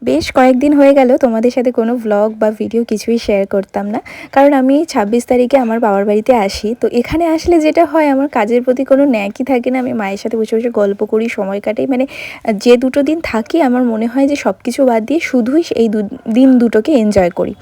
বেশ কয়েকদিন হয়ে গেল তোমাদের সাথে কোনো ভ্লগ বা ভিডিও কিছুই শেয়ার করতাম না, কারণ আমি 26 তারিখে আমার বাবার বাড়িতে আসি। তো এখানে আসলে যেটা হয়, আমার কাজের প্রতি কোনো ন্যাকই থাকে না। আমি মায়ের সাথে বসে বসে গল্প করি, সময় কাটাই। মানে যে দুটো দিন থাকি, আমার মনে হয় যে সব কিছু বাদ দিয়ে শুধুই এই দিন দুটোকে এনজয় করি।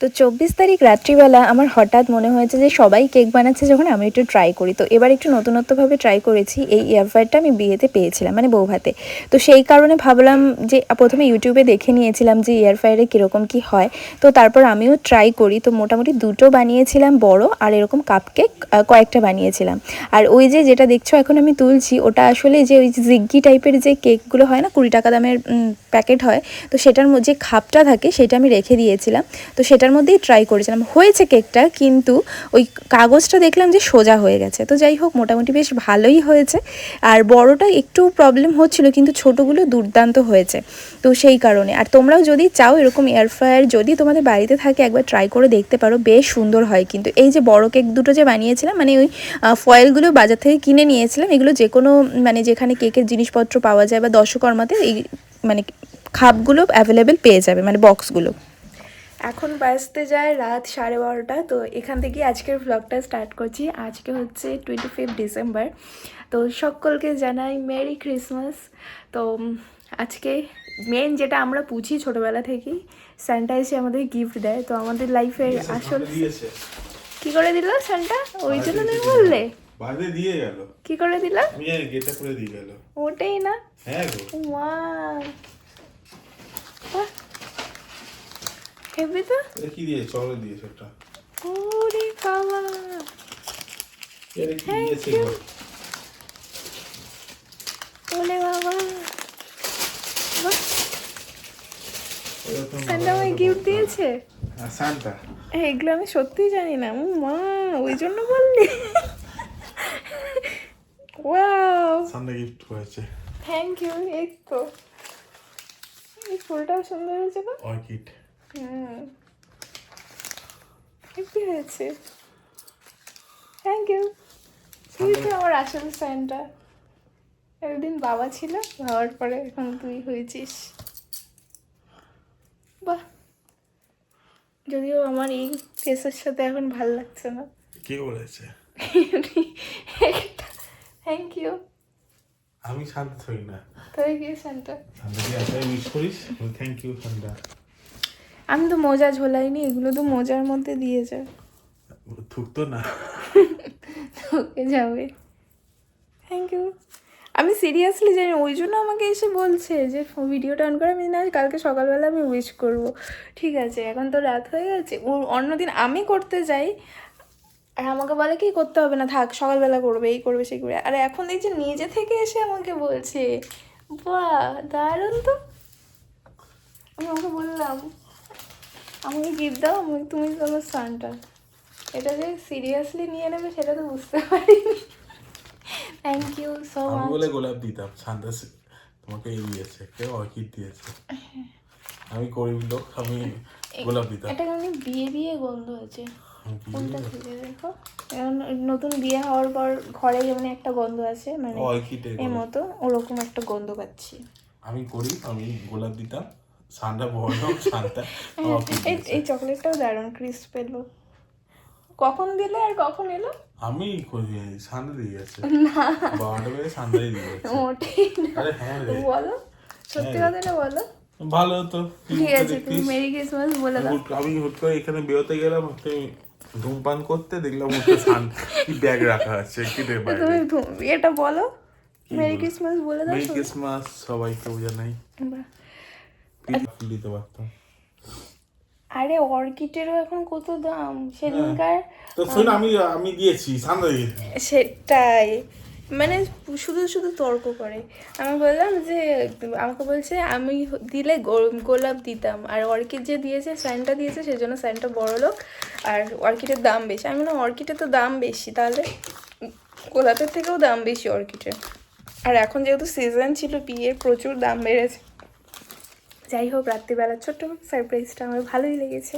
তো 24 তারিখ রাত্রিবেলা আমার হঠাৎ মনে হয়েছে যে সবাই কেক বানাচ্ছে, যখন আমি একটু ট্রাই করি। তো এবার একটু নতুনত্বভাবে ট্রাই করেছি। এই এয়ার ফ্রায়ারটা আমি বিয়েতে পেয়েছিলাম, মানে বৌভাতে। তো সেই কারণে ভাবলাম যে প্রথমে ইউটিউবে দেখে নিয়েছিলাম যে এয়ার ফ্রায়ারে কীরকম কী হয়। তো তারপর আমিও ট্রাই করি। তো মোটামুটি দুটো বানিয়েছিলাম বড়, আর এরকম কাপ কেক কয়েকটা বানিয়েছিলাম। আর ওই যে যেটা দেখছো এখন আমি তুলছি, ওটা আসলে যে ওই জিগ্গি টাইপের যে কেকগুলো হয় না, 20 টাকা দামের প্যাকেট হয়, তো সেটার মধ্যে যে খাপটা থাকে সেটা আমি রেখে দিয়েছিলাম। তো সেটার মধ্যেই ট্রাই করেছিলাম, হয়েছে কেকটা, কিন্তু ওই কাগজটা দেখলাম যে সোজা হয়ে গেছে। তো যাই হোক, মোটামুটি বেশ ভালোই হয়েছে। আর বড়টা একটু প্রবলেম হচ্ছিল, কিন্তু ছোটোগুলো দুর্দান্ত হয়েছে। তো সেই কারণে, আর তোমরাও যদি চাও এরকম এয়ার ফ্রায়ার যদি তোমাদের বাড়িতে থাকে, একবার ট্রাই করে দেখতে পারো, বেশ সুন্দর হয়। কিন্তু এই যে বড় কেক দুটো যে বানিয়েছিলাম, মানে ওই ফয়েলগুলো বাজার থেকে কিনে নিয়েছিলাম। এগুলো যে কোনো মানে যেখানে কেকের জিনিসপত্র পাওয়া যায় বা দশকর্মাতে এই মানে খাপগুলো অ্যাভেলেবেল পেয়ে যাবে, মানে বক্সগুলো। এখন বাজতে যায় রাত 12:30। তো এখান থেকে আজকের ভ্লগটা স্টার্ট করছি। আজকে হচ্ছে 25 ডিসেম্বর। তো সকলকে জানাই মেরি ক্রিসমাস। তো আজকে মেন যেটা আমরা বুঝি ছোটোবেলা থেকেই, স্যান্টা এসে আমাদের গিফট দেয়। তো আমাদের লাইফের আসল কি করে দিল স্যান্টা, ওই জন্য তুমি বললে বাইরে দিয়ে গেল, কি করে দিল, আমি আর গেটে করে দিয়ে গেল। ওটাই না? হ্যাঁ গো, ওয়া, হেভি তো। এটা কি দিয়ে, চলে দিয়েছে একটা। ওরে বাবা, এটা কি দিয়েছে গো? ওরে বাবা, এরকম সান্টা আমায় গিফট দিয়েছে। সান্টা, এগুলো আমি সত্যিই জানি না। মা, ওই জন্য বললি? ওয়াও, সান্টা গিফট করেছে। Thank you. এই তো, এই ফুলটাও সুন্দর হয়েছে না? অর্কিড। হেভি হয়েছে, থ্যাংক ইউ। তুই তো আমার আসল সান্টা। একদিন বাবা ছিল, বাবার পরে এখন তুই হয়েছিস। বাহ, যদিও আমার এই ফেসের সাথে এখন ভাল লাগছে না। কে বলেছে? Thank you. আমি শান্ত হই না। তাই কি সান্টা? শান্তকে এতই মিস করিস, থ্যাংক ইউ শান্তা। আমি তো মোজা ঝোলাইনি, এগুলো তো মোজার মধ্যে দিয়েছে। থুকতো না। ওকে যাবে, থ্যাংক ইউ। আমি সিরিয়াসলি জানি, ওই জন্য আমাকে এসে বলছে যে ভিডিওটা অন করে। আমি না, কালকে সকালবেলা আমি উইশ করব। ঠিক আছে, এখন তো রাত হয়ে গেছে। অন্যদিন আমি করতে যাই, আর আমাকে বলে কি করতে হবে না, থাক সকালবেলা করবে, এই করবে সেই করবে। আর এখন দেখছি নিজে থেকে এসে আমাকে বলছে। বাহ, দারুণ তো। আমি আমাকে বললাম আমাকে গিফট দাও, আমাকে তুমি তোমার সানটা। এটা যে সিরিয়াসলি নিয়ে নেবে সেটা তো বুঝতে পারিনি। থ্যাংক ইউ সো আমি মাচ। বলে গোলাপ দিতাম, শান্তা তোমাকে এই দিয়েছে, কেউ অর্কিড দিয়েছে। আমি গরিব লোক, আমি গোলাপ দিতাম। এটা কেমন বিয়ে বিয়ে গন্ধ আছে ফুলটা বিয়ে? থেকে, দেখো। এখন নতুন বিয়ে হওয়ার পর ঘরে যেমন একটা গন্ধ আছে, মানে অর্কিডের এর গন্ধ। মতো ওরকম একটা গন্ধ পাচ্ছি। আমি গরিব, আমি গোলাপ দিতাম। শান্তা বড় লোক, শান্তা অর্কিড এই দিয়েছে। এই চকলেটটাও দারুণ ক্রিস্প পেলো। কখন দিলে আর কখন এলো? আমি শান্তা দিয়ে গেছে, 12টা বেজে শান্তাই দিয়ে গেছে। মোটেই না। আরে হ্যাঁ রে, বলো, সত্যি হ্যাঁ রে। কথাটা বলো। ভালো তো, ঠিক আছে, তুমি মেরি ক্রিসমাস বলে দাও। আমি হুট করে এখানে বেরোতে গেলাম, ধূমপান করতে, দেখলাম উঠে ব্যাগ রাখা আছে কিটের বাইরে। তুমি এটা বলো, মেরি ক্রিসমাস বলে দাও। মেরি ক্রিসমাস সবাইকে জানাই। বাহ। ফুল দিতে পারতাম। আরে অর্কিডেরও এখন কত দাম সেদিনকার। তো শোন, আমি দিয়েছি শান্তা দিয়েছি। সেটাই, মানে শুধু শুধু তর্ক করে। আমি বললাম যে, আমাকে বলছে আমি দিলে গোলাপ দিতাম, আর অর্কিড যে দিয়েছে স্যান্টা দিয়েছে, সেজন্য স্যান্টা বড় লোক আর অর্কিডের দাম বেশি। আমি বললাম অর্কিডের তো দাম বেশি, তাহলে গোলাপের থেকেও দাম বেশি অর্কিডের। আর এখন যেহেতু সিজন ছিল বিয়ের, প্রচুর দাম বেড়েছে। যাই হোক, রাত্রিবেলা ছোট্ট সারপ্রাইজটা আমার ভালোই লেগেছে।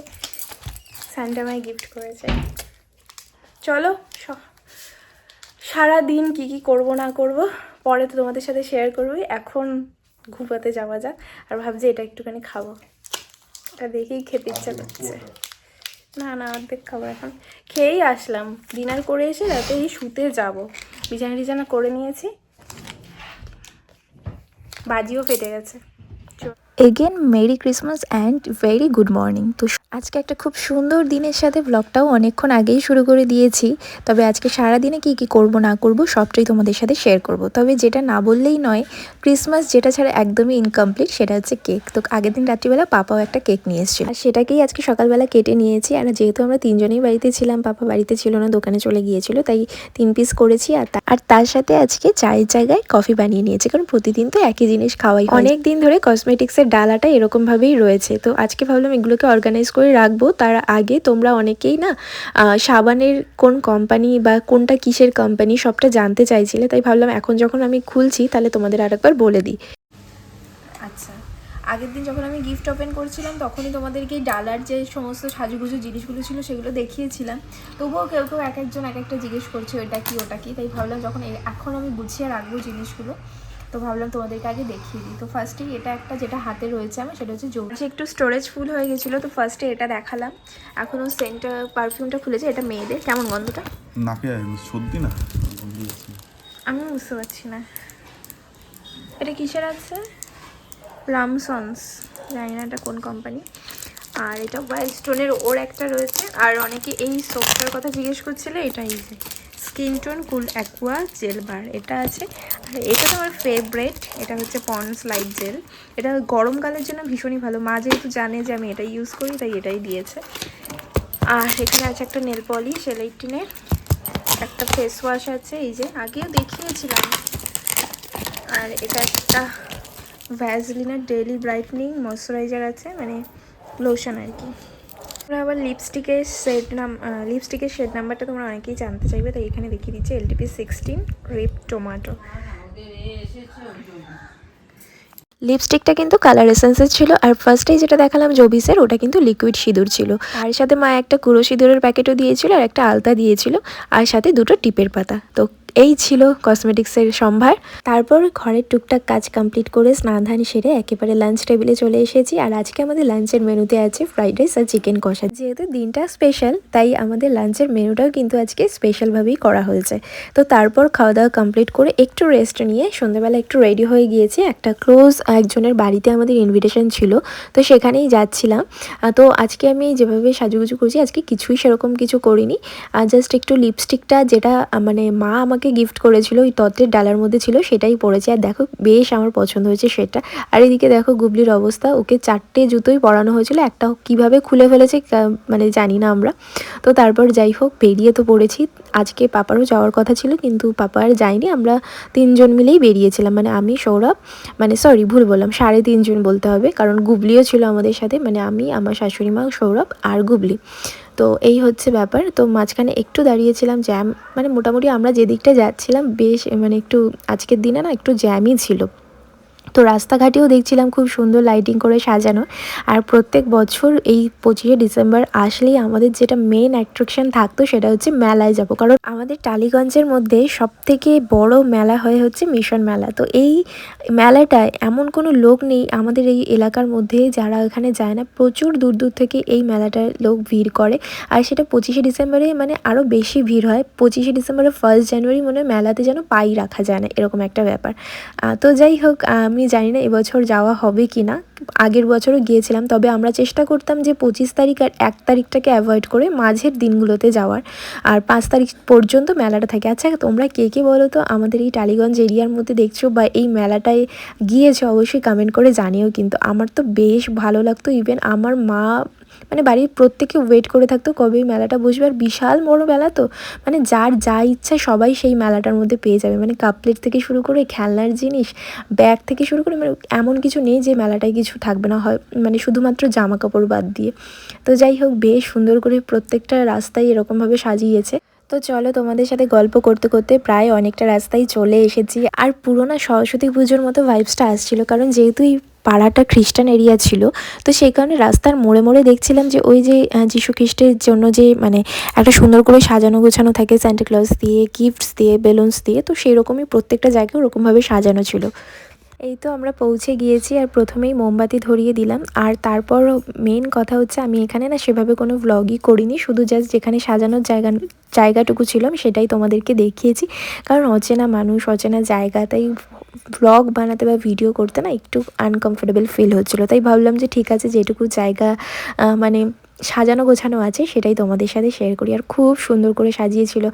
স্যান্টা আমায় গিফট করেছে। চলো, সারা দিন কী কী করবো না করবো পরে তো তোমাদের সাথে শেয়ার করবোই। এখন ঘুমাতে যাওয়া যাক। আর ভাবছি এটা একটুখানি খাবো, এটা দেখেই খেতে ইচ্ছা করছে। না না, অর্ধেক খাবো, এখন খেয়েই আসলাম, ডিনার করে এসে রাতে এই শুতে যাব। বিছানা টিছানা করে নিয়েছি, বাজিও ফেটে গেছে। Again merry Christmas and very good morning. তো আজকে একটা খুব সুন্দর দিনের সাথে ব্লগটাও অনেকক্ষণ আগেই শুরু করে দিয়েছি। তবে আজকে সারাদিনে কি কি করব না করব সবটাই তোমাদের সাথে শেয়ার করব। তবে যেটা না বললেই নয়, ক্রিসমাস যেটা ছাড়া একদমই ইনকমপ্লিট সেটা হচ্ছে কেক। তো আগের দিন রাত্রিবেলা পাপাও একটা কেক নিয়ে এসেছিল, আর সেটাকেই আজকে সকালবেলা কেটে নিয়েছি। আর যেহেতু আমরা তিনজনেই বাড়িতে ছিলাম, পাপা বাড়িতে ছিল না, দোকানে চলে গিয়েছিল, তাই 3 পিস করেছি। আর তার সাথে আজকে চায়ের জায়গায় কফি বানিয়ে নিয়েছি, কারণ প্রতিদিন তো একই জিনিস খাওয়াই। অনেক দিন ধরে কসমেটিক্সের ডালাটা এরকমভাবেই রয়েছে, তো আজকে ভাবলাম এগুলোকে অর্গানাইজ করে রাখবো। তার আগে তোমরা অনেকেই না সাবানের কোন কোম্পানি বা কোনটা কিসের কোম্পানি সবটা জানতে চাইছিলে, তাই ভাবলাম এখন যখন আমি খুলছি তাহলে তোমাদের আরেকবার বলে দিই। আচ্ছা, আগের দিন যখন আমি গিফট ওপেন করছিলাম তখনই তোমাদেরকে ডালার যে সমস্ত সাজুগুজু জিনিসগুলো ছিল সেগুলো দেখিয়েছিলাম। তবুও কেউ কেউ এক একজন এক একটা জিজ্ঞেস করছে ওটা কি ওটা কি, তাই ভাবলাম যখন এখন আমি গুছিয়ে রাখবো জিনিসগুলো, তো ভাবলাম তোমাদেরকে আগে দেখিয়ে দিই। তো ফার্স্টেই এটা একটা যেটা হাতে রয়েছে আমার, সেটা হচ্ছে জোর একটু স্টোরেজ ফুল হয়ে গেছিলো, তো ফার্স্টে এটা দেখালাম। এখনও সেন্টটা পারফিউমটা খুলেছে, এটা মেয়েদের। কেমন গন্ধটা? নাকে সর্দি না, আমি বুঝতে পারছি না এটা কিসের আছে। রামসন্স, জানি না এটা কোন কোম্পানি। আর এটা ওয়াইল্ড স্টোনের ওর একটা রয়েছে। আর অনেকে এই সোপটার কথা জিজ্ঞেস করছিলে, এটা এই যে স্কিন টোন কুল অ্যাকোয়া জেল বার, এটা আছে। আর এটা তো আমার ফেভারেট, এটা হচ্ছে পন্ডস লাইট জেল। এটা গরমকালের জন্য ভীষণই ভালো, মা যেহেতু জানে যে আমি এটা ইউজ করি তাই এটাই দিয়েছে। আর এখানে আছে একটা নেল পলিশ এলাইটিনের, একটা ফেস ওয়াশ আছে, এই যে আগেও দেখিয়েছিলাম। আর এটা একটা ভ্যাসলিনের ডেইলি ব্রাইটনিং ময়শ্চারাইজার আছে, মানে লোশন আর কি। তোমরা আবার লিপস্টিকের শেড নাম্বারটা তোমরা অনেকেই জানতে চাইবে, তাই এখানে দেখিয়ে দিচ্ছি LTP 16 রিপ টোমাটো। লিপস্টিকটা কিন্তু কালার এসেন্সের ছিল। আর ফার্স্টেই যেটা দেখালাম জবিসের, ওটা কিন্তু লিকুইড সিঁদুর ছিল। আর সাথে মা একটা কুড়ো সিঁদুরের প্যাকেটও দিয়েছিল, আর একটা আলতা দিয়েছিল, আর সাথে 2টো টিপের পাতা। তো এই ছিল কসমেটিক্সের সম্ভার। তারপর ঘরের টুকটাক কাজ কমপ্লিট করে স্নান ধান সেরে একেবারে লাঞ্চ টেবিলে চলে এসেছি। আর আজকে আমাদের লাঞ্চের মেনুতে আছে ফ্রাইড রাইস আর চিকেন কষা। যেহেতু দিনটা স্পেশাল, তাই আমাদের লাঞ্চের মেনুটাও কিন্তু আজকে স্পেশালভাবেই করা হয়েছে। তো তারপর খাওয়া দাওয়া কমপ্লিট করে একটু রেস্ট নিয়ে সন্ধ্যাবেলা একটু রেডি হয়ে গিয়েছি। একটা ক্লোজ একজনের বাড়িতে আমাদের ইনভিটেশন ছিল, তো সেখানেই যাচ্ছিলাম। তো আজকে আমি যেভাবে সাজুগুজু করছি, আজকে কিছুই সেরকম কিছু করিনি। জাস্ট একটু লিপস্টিকটা যেটা মানে মা আমাকে গিফট করেছিল ওই তত্ত্বের ডালার মধ্যে ছিল, সেটাই পরেছি। আর দেখো বেশ আমার পছন্দ হয়েছে সেটা। আর এদিকে দেখো গুবলির অবস্থা, ওকে 4টে জুতোই পরানো হয়েছিল, একটা কিভাবে খুলে ফেলেছে মানে জানি না আমরা। তো তারপর যাই হোক বেরিয়ে তো পড়েছি। আজকে পাপারও যাওয়ার কথা ছিল, কিন্তু পাপা আর যায়নি, আমরা 3জন মিলেই বেরিয়েছিলাম। মানে আমি, সৌরভ, মানে সরি ভুল বললাম, 3.5জন বলতে হবে, কারণ গুবলিও ছিল আমাদের সাথে। মানে আমি, আমার শাশুড়ি মা, সৌরভ আর গুবলি। তো এই হচ্ছে ব্যাপার। তো মাঝখানে একটু দাঁড়িয়েছিলাম, জ্যাম মানে মোটামুটি আমরা যেদিকটা যাচ্ছিলাম বেশ মানে একটু আজকের দিনে না একটু জ্যামই ছিল। তো রাস্তাঘাটেও দেখছিলাম খুব সুন্দর লাইটিং করে সাজানো। আর প্রত্যেক বছর এই 25শে ডিসেম্বর আসলেই আমাদের যেটা মেন অ্যাট্রাকশন থাকতো সেটা হচ্ছে মেলায় যাব, কারণ আমাদের টালিগঞ্জের মধ্যে সবথেকে বড় মেলা হচ্ছে মিশন মেলা। তো এই মেলাটায় এমন কোনো লোক নেই আমাদের এই এলাকার মধ্যে যারা এখানে যায় না, প্রচুর দূর দূর থেকে এই মেলাটায় লোক ভিড় করে। আর সেটা 25শে ডিসেম্বরে মানে আরও বেশি ভিড় হয়। 25শে ডিসেম্বরে 1 জানুয়ারি মনে হয় মেলাতে যেন পাই রাখা যায় না, এরকম একটা ব্যাপার। তো যাই হোক, আমি জানি না এবছর যাওয়া হবে কি না। আগের বছরও গিয়েছিলাম, তবে আমরা চেষ্টা করতাম যে 25 তারিখ আর 1 তারিখটাকে অ্যাভয়েড করে মাঝের দিনগুলোতে যাওয়ার। আর 5 তারিখ পর্যন্ত মেলাটা থাকে। আচ্ছা তোমরা কে কে বলো তো আমাদের এই টালিগঞ্জ এরিয়ার মধ্যে দেখছো বা এই মেলাটায় গিয়েছো, অবশ্যই কমেন্ট করে জানিও। কিন্তু আমার তো বেশ ভালো লাগতো, ইভেন আমার মা মানে বাড়ির প্রত্যেকে ওয়েট করে থাকতো কবে এই মেলাটা বসবে। আর বিশাল বড় মেলা, তো মানে যার যা ইচ্ছা সবাই সেই মেলাটার মধ্যে পেয়ে যাবে। মানে কাপ প্লেট থেকে শুরু করে খেলনার জিনিস, ব্যাগ থেকে শুরু করে, মানে এমন কিছু নেই যে মেলাটায় কিছু থাকবে না, হয় মানে শুধুমাত্র জামা কাপড় বাদ দিয়ে। তো যাই হোক বেশ সুন্দর করে প্রত্যেকটা রাস্তায় এরকমভাবে সাজিয়েছে। তো চলো তোমাদের সাথে গল্প করতে করতে প্রায় অনেকটা রাস্তায় চলে এসেছি। আর পুরোনো সরস্বতী পুজোর মতো ভাইবসটা আসছিল, কারণ যেহেতু এই পাড়াটা খ্রিস্টান এরিয়া ছিল, তো সেই কারণে রাস্তার মোড়ে মোড়ে দেখছিলাম যে ওই যে যীশু খ্রিস্টের জন্য যে মানে একটা সুন্দর করে সাজানো গোছানো থাকে স্যান্টা ক্লজ দিয়ে, গিফটস দিয়ে, বেলুনস দিয়ে, তো সেই রকমই প্রত্যেকটা জায়গায় ওরকমভাবে সাজানো ছিল। এই তো আমরা পৌঁছে গিয়েছি আর প্রথমেই মোমবাতি ধরিয়ে দিলাম। আর তারপর মেন কথা হচ্ছে আমি এখানে না সেভাবে কোনো ভ্লগই করিনি, শুধু জাস্ট যেখানে সাজানোর জায়গাটুকু ছিল আমি সেটাই তোমাদেরকে দেখিয়েছি। কারণ অচেনা মানুষ, অচেনা জায়গা, তাই ভ্লগ বানাতে বা ভিডিও করতে না একটু আনকমফোর্টেবল ফিল হচ্ছিলো। তাই ভাবলাম যে ঠিক আছে, যেটুকু জায়গা মানে সাজানো গোছানো আছে সেটাই তোমাদের সাথে শেয়ার করি। আর খুব সুন্দর করে সাজিয়েছিল।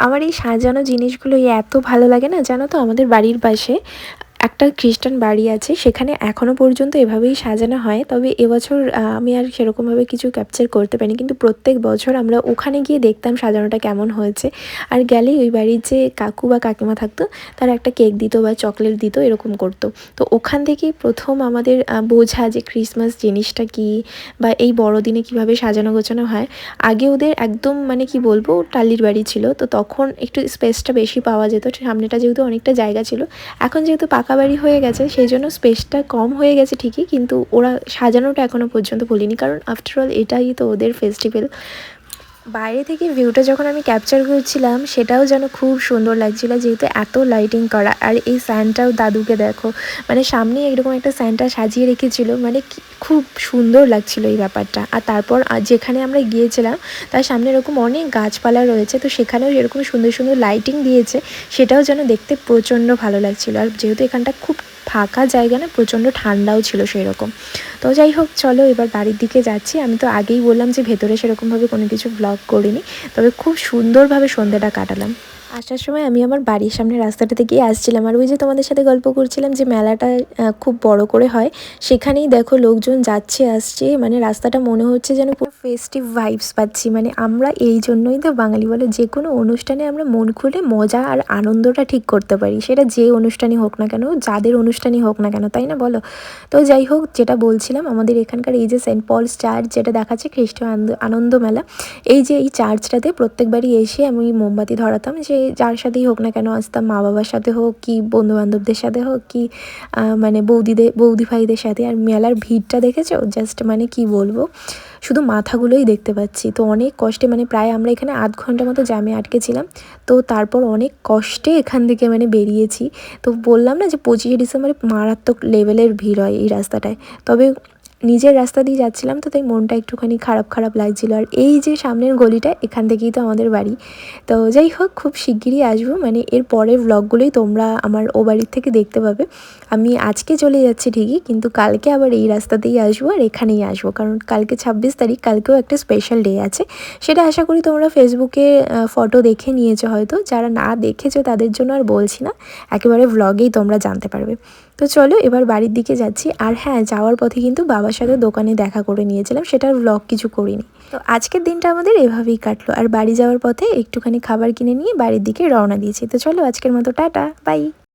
আমার এই সাজানো জিনিসগুলো এত ভালো লাগে না, জানো তো আমাদের বাড়ির পাশে একটা খ্রিস্টান বাড়ি আছে, সেখানে এখনও পর্যন্ত এভাবেই সাজানো হয়। তবে এবছর আমি আর সেরকমভাবে কিছু ক্যাপচার করতে পারিনি, কিন্তু প্রত্যেক বছর আমরা ওখানে গিয়ে দেখতাম সাজানোটা কেমন হয়েছে। আর গেলেই ওই বাড়ির যে কাকু বা কাকিমা থাকতো তারা একটা কেক দিত বা চকলেট দিত, এরকম করতো। তো ওখান থেকেই প্রথম আমাদের বোঝা যে ক্রিসমাস জিনিসটা কী বা এই বড়দিনে কীভাবে সাজানো গোছানো হয়। আগে ওদের একদম মানে কি বলবো, টালির বাড়ি ছিল, তো তখন একটু স্পেসটা বেশি পাওয়া যেত, সামনেটা যেহেতু অনেকটা জায়গা ছিল। এখন যেহেতু পাকা বাড়ি হয়ে গেছে সেই জন্য স্পেসটা কম হয়ে গেছে ঠিকই, কিন্তু ওরা সাজানোটা এখনও পর্যন্ত ভুলিনি, কারণ আফটারঅল এটাই তো ওদের ফেস্টিভ্যাল। বাইরে থেকে ভিউটা যখন আমি ক্যাপচার করছিলাম সেটাও যেন খুব সুন্দর লাগছিল, যেহেতু এত লাইটিং করা। আর এই স্যান্টাও দাদুকে দেখো, মানে সামনে এরকম একটা স্যান্টা সাজিয়ে রেখেছিল, মানে খুব সুন্দর লাগছিল এই ব্যাপারটা। আর তারপর যেখানে আমরা গিয়েছিলাম তার সামনে এরকম অনেক গাছপালা রয়েছে, তো সেখানেও এরকম সুন্দর সুন্দর লাইটিং দিয়েছে, সেটাও যেন দেখতে প্রচণ্ড ভালো লাগছিল। আর যেহেতু এখানটা খুব ফাঁকা জায়গা না, প্রচণ্ড ঠান্ডাও ছিল সেই রকম। তো যাই হোক, চলো এবার বাড়ির দিকে যাচ্ছি। আমি তো আগেই বললাম যে ভেতরে সেরকমভাবে কোনো কিছু ব্লগ করিনি, তবে খুব সুন্দরভাবে সন্ধ্যাটা কাটালাম। আসার সময় আমি আমার বাড়ির সামনে রাস্তাটাতে গিয়ে আসছিলাম, আর ওই যে তোমাদের সাথে গল্প করছিলাম যে মেলাটা খুব বড় করে হয়, সেখানেই দেখো লোকজন যাচ্ছে আসছে, মানে রাস্তাটা মনে হচ্ছে যেন পুরো ফেস্টিভ ভাইবস পাচ্ছি। মানে আমরা এই জন্যই তো বাঙালি বলে, যে কোনো অনুষ্ঠানে আমরা মন খুলে মজা আর আনন্দটা ঠিক করতে পারি, সেটা যে অনুষ্ঠানই হোক না কেন, যাদের অনুষ্ঠানই হোক না কেন, তাই না বলো? তো যাই হোক, যেটা বলছিলাম, আমাদের এখানকার এই যে সেন্ট পলস চার্চ যেটা দেখাচ্ছে খ্রিস্টান আনন্দ মেলা, এই যে এই চার্চটাতে প্রত্যেকবারই এসে আমি মোমবাতি ধরাতাম, যে যার সাথেই হোক না কেন আসতাম, মা বাবার সাথে হোক কি বন্ধুবান্ধবদের সাথে হোক কি মানে বৌদি ভাইদের সাথে। আর মেলার ভিড়টা দেখেছো, জাস্ট মানে কি বলবো, শুধু মাথাগুলোই দেখতে পাচ্ছি। তো অনেক কষ্টে, মানে প্রায় আমরা এখানে আধ ঘন্টা মতো জ্যামে আটকে ছিলাম, তো তারপর অনেক কষ্টে এখান থেকে মানে বেরিয়েছি। তো বললাম না যে 25শে ডিসেম্বরে মারাত্মক লেভেলের ভিড় হয় এই রাস্তাটায়। তবে নিজের রাস্তা দিয়ে যাচ্ছিলাম, তো তাই মনটা একটুখানি খারাপ খারাপ লাগছিলো। আর এই যে সামনের গলিটা, এখান থেকেই তো আমাদের বাড়ি। তো যাই হোক, খুব শিগগিরই আসবো, মানে এর পরের ভ্লগগুলোই তোমরা আমার ও বাড়ির থেকে দেখতে পাবে। আমি আজকে চলে যাচ্ছি ঠিকই, কিন্তু কালকে আবার এই রাস্তাতেই আসবো আর এখানেই আসবো, কারণ কালকে 26 তারিখ, কালকেও একটা স্পেশাল ডে আছে। সেটা আশা করি তোমরা ফেসবুকে ফটো দেখে নিয়েছো হয়তো, যারা না দেখেছো তাদের জন্য আর বলছি না, একেবারে ভ্লগেই তোমরা জানতে পারবে। তো চলো এবার বাড়ির দিকে যাচ্ছি। আর হ্যাঁ, যাওয়ার পথে কিন্তু বাবার সাথে দোকানে দেখা করে নিয়েছিলাম, সেটার ভ্লগ কিছু করিনি। তো আজকের দিনটা আমাদের এভাবেই কাটলো। আর বাড়ি যাওয়ার পথে একটুখানি খাবার কিনে নিয়ে বাড়ির দিকে রওনা দিয়েছি। তো চলো আজকের মতো টাটা, বাই।